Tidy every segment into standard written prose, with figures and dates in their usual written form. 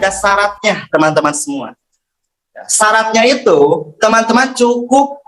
ada syaratnya teman-teman semua. Syaratnya itu teman-teman cukup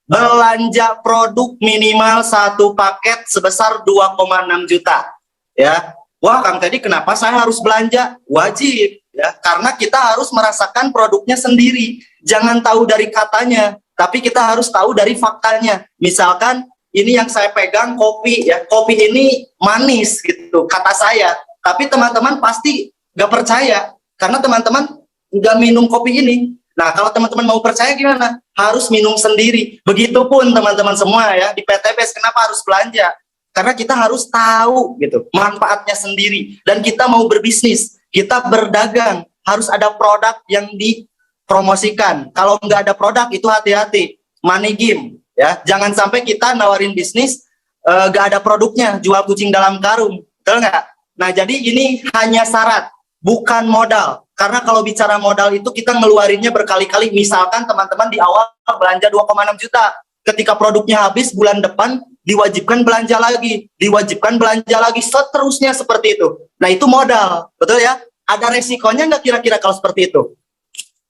belanja produk minimal satu paket sebesar 2,6 juta. Ya, wah Kang Teddy, kenapa saya harus belanja? Wajib, ya, karena kita harus merasakan produknya sendiri. Jangan tahu dari katanya, tapi kita harus tahu dari faktanya. Misalkan ini yang saya pegang kopi, ya, kopi ini manis gitu kata saya, tapi teman-teman pasti nggak percaya karena teman-teman nggak minum kopi ini. Nah, kalau teman-teman mau percaya gimana? Harus minum sendiri. Begitupun teman-teman semua ya, di PTBS kenapa harus belanja? Karena kita harus tahu gitu manfaatnya sendiri. Dan kita mau berbisnis, kita berdagang, harus ada produk yang dipromosikan. Kalau nggak ada produk itu hati-hati, money game ya. Jangan sampai kita nawarin bisnis nggak ada produknya, jual kucing dalam karung, betul nggak? Nah, jadi ini hanya syarat, bukan modal. Karena kalau bicara modal itu kita ngeluarinnya berkali-kali. Misalkan teman-teman di awal belanja 2,6 juta. Ketika produknya habis bulan depan diwajibkan belanja lagi. Diwajibkan belanja lagi. Seterusnya seperti itu. Nah itu modal. Betul ya? Ada resikonya nggak kira-kira kalau seperti itu?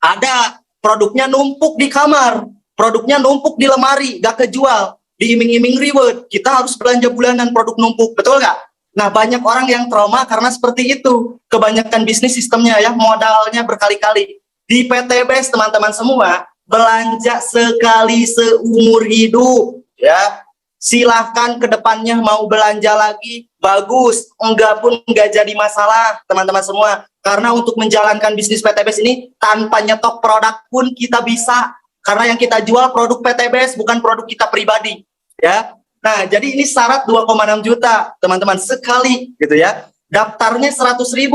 Ada, produknya numpuk di kamar. Produknya numpuk di lemari. Nggak kejual. Diiming-iming reward. Kita harus belanja bulanan produk numpuk. Betul nggak? Nah, banyak orang yang trauma karena seperti itu. Kebanyakan bisnis sistemnya ya, modalnya berkali-kali. Di PTBS teman-teman semua, belanja sekali seumur hidup. Ya, silahkan ke depannya mau belanja lagi, bagus. Enggak pun enggak jadi masalah, teman-teman semua. Karena untuk menjalankan bisnis PTBS ini, tanpa nyetok produk pun kita bisa. Karena yang kita jual produk PTBS, bukan produk kita pribadi. Ya. Nah, jadi ini syarat 2,6 juta, teman-teman, sekali, gitu ya. Daftarnya 100.000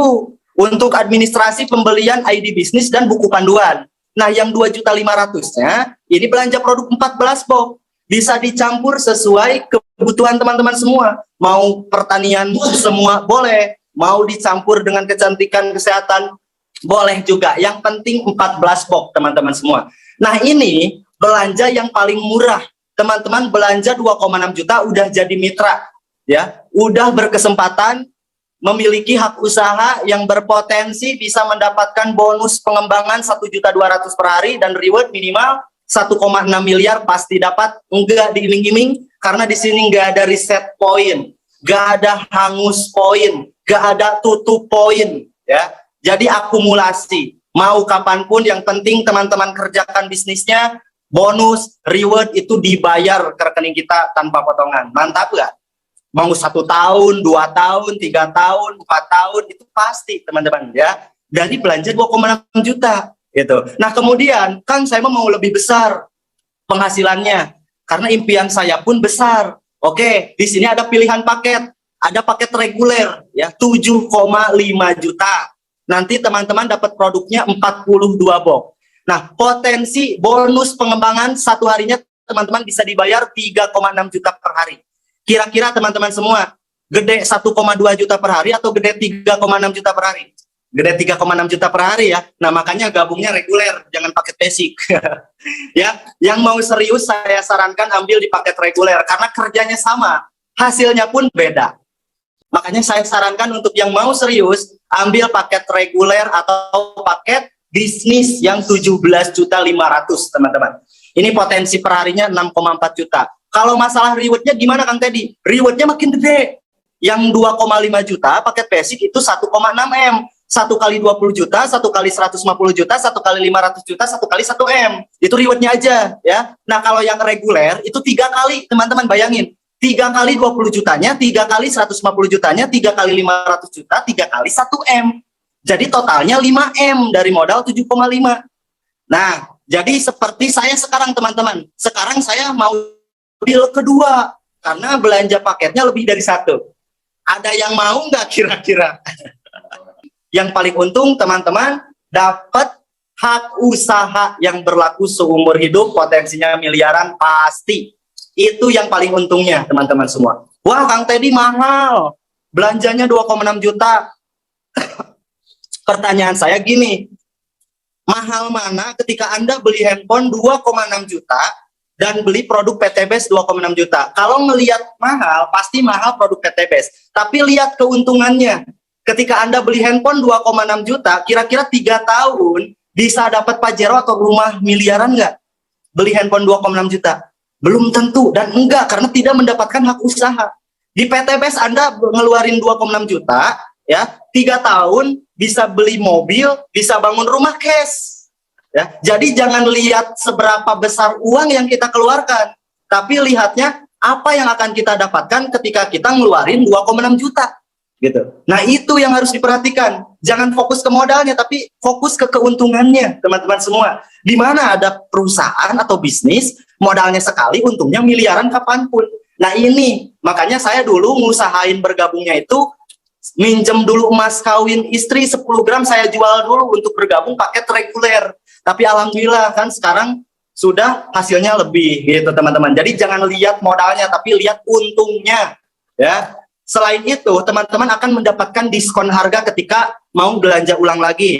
untuk administrasi pembelian ID bisnis dan buku panduan. Nah, yang 2.500.000-nya, ini belanja produk 14 box. Bisa dicampur sesuai kebutuhan teman-teman semua. Mau pertanian semua boleh, mau dicampur dengan kecantikan kesehatan, boleh juga. Yang penting 14 box, teman-teman semua. Nah, ini belanja yang paling murah. Teman-teman belanja 2,6 juta udah jadi mitra, ya, udah berkesempatan memiliki hak usaha yang berpotensi bisa mendapatkan bonus pengembangan 1.200.000 per hari dan reward minimal 1,6 miliar pasti dapat. Enggak diiming-iming karena di sini nggak ada reset point, nggak ada hangus poin, nggak ada tutup poin, ya. Jadi akumulasi. Mau kapanpun, yang penting teman-teman kerjakan bisnisnya. Bonus, reward itu dibayar ke rekening kita tanpa potongan. Mantap nggak? Mau 1 tahun, 2 tahun, 3 tahun, 4 tahun, itu pasti teman-teman ya. Dari belanja 2,6 juta gitu. Nah kemudian, Kang saya mau lebih besar penghasilannya. Karena impian saya pun besar. Oke, di sini ada pilihan paket. Ada paket reguler ya, 7,5 juta. Nanti teman-teman dapat produknya 42 box. Nah, potensi bonus pengembangan satu harinya teman-teman bisa dibayar 3,6 juta per hari. Kira-kira teman-teman semua, gede 1,2 juta per hari atau gede 3,6 juta per hari? Gede 3,6 juta per hari ya. Nah, makanya gabungnya reguler, jangan paket basic. Ya, yang mau serius saya sarankan ambil di paket reguler karena kerjanya sama, hasilnya pun beda. Makanya saya sarankan untuk yang mau serius, ambil paket reguler atau paket bisnis yang 17.500.000 teman-teman. Ini potensi per harinya 6,4 juta. Kalau masalah rewardnya gimana Kang Teddy? Rewardnya makin gede. Yang 2,5 juta paket basic itu 1,6 M. 1 kali 20 juta, 1 kali 150 juta, 1 kali 500 juta, 1 kali 1 M. Itu rewardnya aja ya. Nah kalau yang reguler itu 3 kali teman-teman, bayangin. 3 kali 20 jutanya, 3 kali 150 jutanya, 3 kali 500 juta, 3 kali 1 M. Jadi totalnya 5M dari modal 7,5. Nah, jadi seperti saya sekarang teman-teman. Sekarang saya mau deal kedua. Karena belanja paketnya lebih dari 1. Ada yang mau nggak kira-kira? Yang paling untung teman-teman, dapat hak usaha yang berlaku seumur hidup, potensinya miliaran pasti. Itu yang paling untungnya teman-teman semua. Wah Kang Teddy mahal. Belanjanya 2,6 juta. Pertanyaan saya gini, mahal mana ketika Anda beli handphone 2,6 juta dan beli produk PTBS 2,6 juta? Kalau ngelihat mahal, pasti mahal produk PTBS. Tapi lihat keuntungannya. Ketika Anda beli handphone 2,6 juta, kira-kira 3 tahun bisa dapat Pajero atau rumah miliaran nggak? Beli handphone 2,6 juta? Belum tentu, dan enggak, karena tidak mendapatkan hak usaha. Di PTBS Anda ngeluarin 2,6 juta, ya, 3 tahun bisa beli mobil, bisa bangun rumah cash. Ya, jadi jangan lihat seberapa besar uang yang kita keluarkan, tapi lihatnya apa yang akan kita dapatkan ketika kita ngeluarin 2,6 juta. Gitu. Nah, itu yang harus diperhatikan. Jangan fokus ke modalnya, tapi fokus ke keuntungannya, teman-teman semua. Di mana ada perusahaan atau bisnis, modalnya sekali, untungnya miliaran kapanpun. Nah, ini, makanya saya dulu ngusahain bergabungnya itu, minjem dulu emas kawin istri 10 gram, saya jual dulu untuk bergabung paket reguler. Tapi alhamdulillah kan sekarang sudah hasilnya lebih, gitu teman-teman. Jadi jangan lihat modalnya, tapi lihat untungnya, ya. Selain itu, teman-teman akan mendapatkan diskon harga ketika mau belanja ulang lagi.